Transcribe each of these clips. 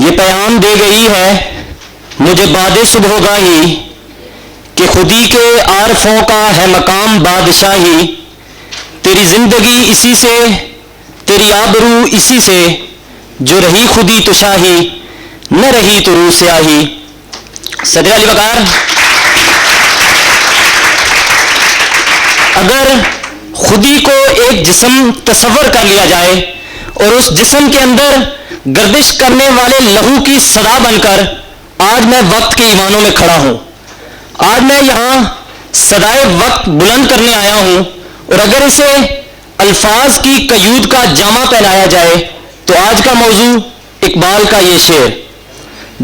یہ پیغام دے گئی ہے مجھے بعد صبح گاہی کہ خودی کے عارفوں کا ہے مقام بادشاہی. تیری زندگی اسی سے، تیری آبرو اسی سے، جو رہی خودی تو شاہی، نہ رہی تو روح سیاہی. صدر علی وقار. اگر خودی کو ایک جسم تصور کر لیا جائے اور اس جسم کے اندر گردش کرنے والے لہو کی صدا بن کر آج میں وقت کے ایوانوں میں کھڑا ہوں، آج میں یہاں صدائے وقت بلند کرنے آیا ہوں، اور اگر اسے الفاظ کی قیود کا جامہ پہنایا جائے تو آج کا موضوع اقبال کا یہ شعر: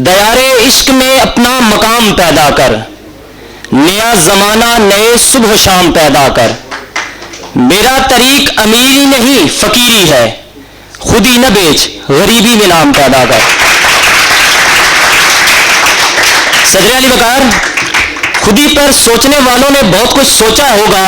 دیار عشق میں اپنا مقام پیدا کر، نیا زمانہ نئے صبح و شام پیدا کر. میرا طریق امیری نہیں فقیری ہے، خودی نہ بیچ غریبی میں نام پیدا کر. صدر علی وقار. خودی پر سوچنے والوں نے بہت کچھ سوچا ہوگا،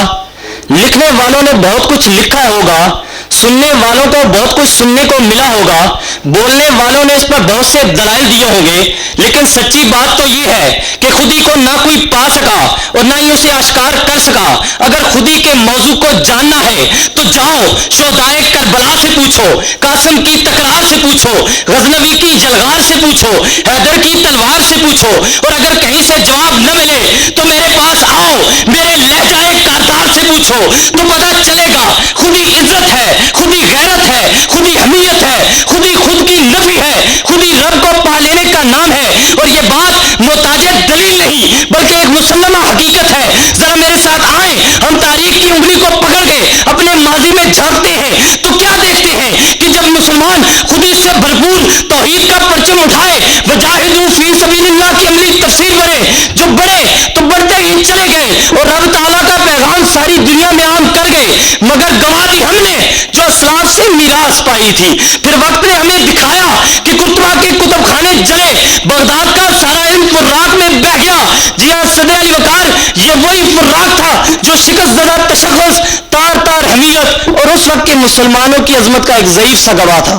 لکھنے والوں نے بہت کچھ لکھا ہوگا، سننے والوں کو بہت کچھ سننے کو ملا ہوگا، بولنے والوں نے اس پر بہت سے دلائل دیے ہوں گے، لیکن سچی بات تو یہ ہے کہ خودی کو نہ کوئی پا سکا اور نہ ہی اسے آشکار کر سکا. اگر خودی کے موضوع کو جاننا ہے تو جاؤ شہدائے کربلا سے پوچھو، قاسم کی تکرار سے پوچھو، غزنوی کی جلغار سے پوچھو، حیدر کی تلوار سے پوچھو، اور اگر کہیں سے جواب نہ ملے تو میرے پاس آؤ، میرے لہجہ کارتار سے پوچھو تو پتہ چلے گا. خودی عزت ہے، خودی غیرت ہے، خودی حمیت ہے، خودی خود کی نفی ہے، خودی رب کو پا لینے کا نام ہے. اور یہ بات محتاج دلیل نہیں بلکہ ایک مسلمہ حقیقت ہے. ذرا میرے ساتھ آئیں، ہم تاریخ کی انگلی کو پکڑ کے اپنے ماضی میں جھانکتے ہیں تو کیا دیکھتے ہیں کہ جب مسلمان خودی سے بھرپور توحید کا پرچم اٹھائے، وجاہدوا فی سبیل اللہ کی عملی تفسیر بنے، جو بڑھے تو بڑھتے ہی چلے گئے اور رب تعالیٰ کا پیغام ساری دنیا میں عام کر گئے، مگر گوا دی ہم نے جو اسلاف سے میراث پائی تھی. پھر وقت نے ہمیں دکھایا کہ قرطبہ کے کتب خانے جلے، بغداد کا سارا علم فراق میں بہ گیا. جی ہاں صدر علی وقار، یہ وہی فراق تھا جو شکست زدہ تشخص، تار تار حمیت اور اس وقت کے مسلمانوں کی عظمت کا ایک ضعیف سا گواہ تھا.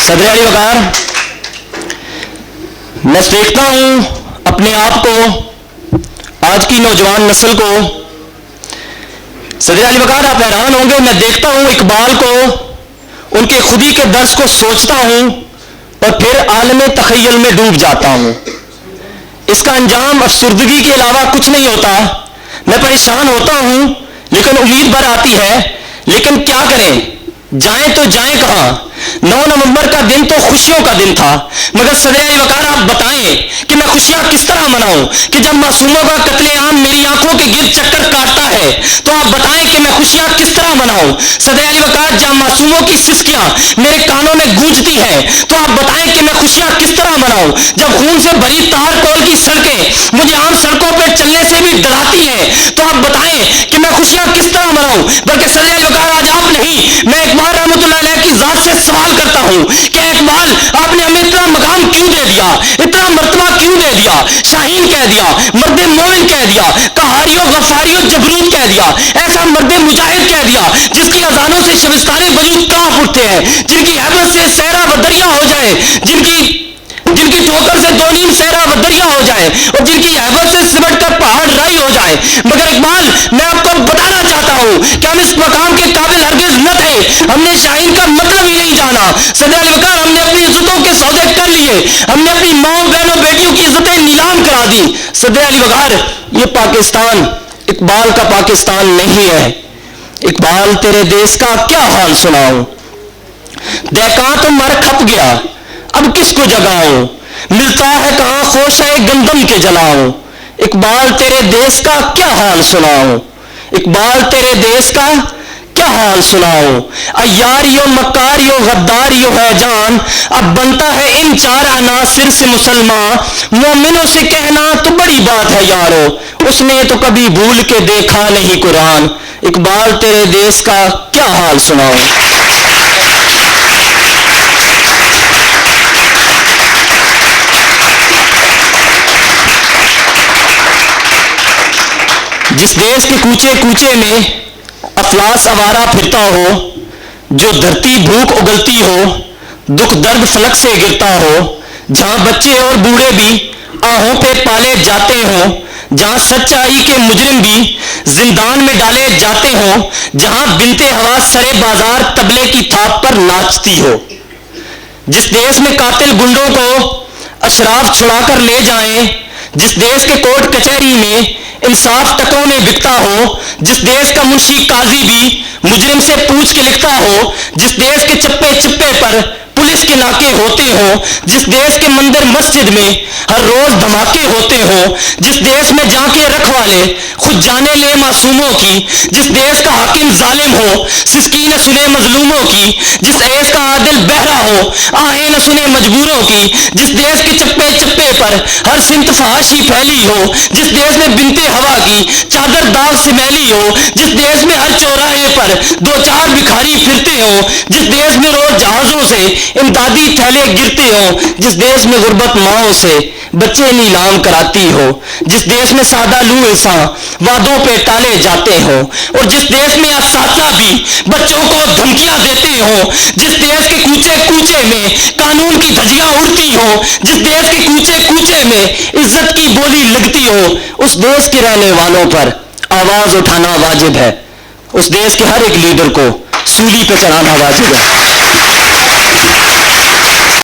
صدر علی وقار، میں دیکھتا ہوں اپنے آپ کو، آج کی نوجوان نسل کو. صدر علی وقار آپ حیران ہوں گے، میں دیکھتا ہوں اقبال کو، ان کے خودی کے درس کو سوچتا ہوں اور پھر عالم تخیل میں ڈوب جاتا ہوں. اس کا انجام افسردگی کے علاوہ کچھ نہیں ہوتا. میں پریشان ہوتا ہوں لیکن امید بھر آتی ہے. لیکن کیا کریں، جائیں تو جائیں کہاں؟ 9 نومبر کا دن تو خوشیوں کا دن تھا، مگر صدر علی وقار آپ بتائیں کہ میں خوشیاں کس طرح مناؤں کہ جب معصوموں کا قتل عام میری آنکھوں کے گرد چکر کاٹتا ہے تو آپ بتائیں کہ میں خوشیاں کس طرح مناؤں. صدر علی وقار، جب معصوموں کی سسکیاں میرے کانوں میں گونجتی ہیں تو آپ بتائیں کہ میں خوشیاں کس طرح مناؤں. جب خون سے بھری تار کول کی سڑکیں مجھے عام سڑکوں پہ چلنے سے بھی ڈراتی ہیں تو آپ بتائیں کہ میں خوشیاں کس طرح مناؤں. بلکہ صدر علی وقار آج آپ نہیں، میں اقبال رحمۃ اللہ علیہ کی ذات سے سوال کرتا ہوں کہ اقبال آپ نے ہمیں اتنا مقام کیوں دے دیا، اتنا مرتبہ کیوں دے دیا؟ شاہین کہہ دیا، مرد مومن کہہ دیا، قہاریو غفاریو جبروت کہہ دیا، ایسا مرد مجاہد کہہ دیا جس کی اذانوں سے شبستان وجود کانپ اٹھتے ہیں، جن کی حیبت سے صحرا و دریا ہو جائے، جن کی ٹھوکر سے 2 نیم صحرا و دریا ہو جائے اور جن کی حیبت سے سمٹ کر پہاڑ رائی ہو جائے. مگر اقبال، میں آپ کو بتانا چاہتا ہوں کہ ہم اس مقام کے قابل ہرگز نہ تھے. ہم نے شاہین کا مطلب ہی نہیں جانا. صدر علی وقار، ہم نے اپنی عزتوں کے سودے کر لیے، ہم نے اپنی ماؤں بہنوں بیٹیوں کی عزتیں نیلام کرا دی. صدر علی وقار، یہ پاکستان اقبال کا پاکستان نہیں ہے. اقبال، تیرے دیس کا کیا حال سناؤں؟ دیکھا تو مر کھپ گیا، اب کس کو جگاؤں؟ ملتا ہے کہاں خوش ہے گندم کے جلاؤں. اقبال، تیرے دیس کا کیا حال سناؤں؟ اقبال، تیرے دیس کا کیا حال سناؤں؟ ایاریو مکاریو غداریو ہے جان، اب بنتا ہے ان 4 عناصر سے مسلمان. مومنوں سے کہنا تو بڑی بات ہے یارو، اس نے تو کبھی بھول کے دیکھا نہیں قرآن. اقبال، تیرے دیس کا کیا حال سناؤں؟ جس دیش کے کوچے کوچے میں افلاس آوارہ پھرتا ہو، جو دھرتی بھوک اگلتی ہو، دکھ درد فلک سے گرتا ہو، جہاں بچے اور بوڑھے بھی آہوں پہ پالے جاتے ہوں، جہاں سچائی کے مجرم بھی زندان میں ڈالے جاتے ہوں، جہاں بنتے ہوا سرے بازار طبلے کی تھاپ پر ناچتی ہو، جس دیش میں قاتل گنڈوں کو اشراف چھڑا کر لے جائیں، جس دیش کے کورٹ کچہری میں انصاف ٹکوں میں بکتا ہو، جس دیش کا منشی قاضی بھی مجرم سے پوچھ کے لکھتا ہو، جس دیش کے چپے چپے پر پولیس کے ناکے ہوتے ہوں، جس دیش کے مندر مسجد میں ہر روز دھماکے ہوتے ہوں، جس دیش میں جا کے رکھوالے خود جانے لے معصوموں کی، جس دیش کا حاکم ظالم ہو سسکی نہ سنے مظلوموں کی، جس دیش کا عادل بہرا ہو آہیں نہ سنے مجبوروں کی، جس دیش کے چپے چپے پر ہر سمت فحاشی پھیلی ہو، جس دیش میں بنتے ہوا کی چادر داغ سے میلی ہو، جس دیش میں ہر چوراہے پر دو چار بکھاری پھرتے ہوں، جس دیش میں روز جہازوں سے امدادی تھیلے گرتے ہوں، جس دیش میں غربت ماؤں سے بچے نیلام کراتی ہو، جس دیش میں سادہ لو انسان وعدوں پہ ٹالے جاتے ہوں، اور جس دیش میں اساتذہ بھی بچوں کو دھمکیاں دیتے ہوں، جس دیش کے کوچے کوچے میں قانون کی دھجیاں اڑتی ہوں، جس دیش کے کوچے کوچے میں عزت کی بولی لگتی ہو، اس دیش کے رہنے والوں پر آواز اٹھانا واجب ہے، اس دیش کے ہر ایک لیڈر کو سولی پہ چڑھانا واجب ہے۔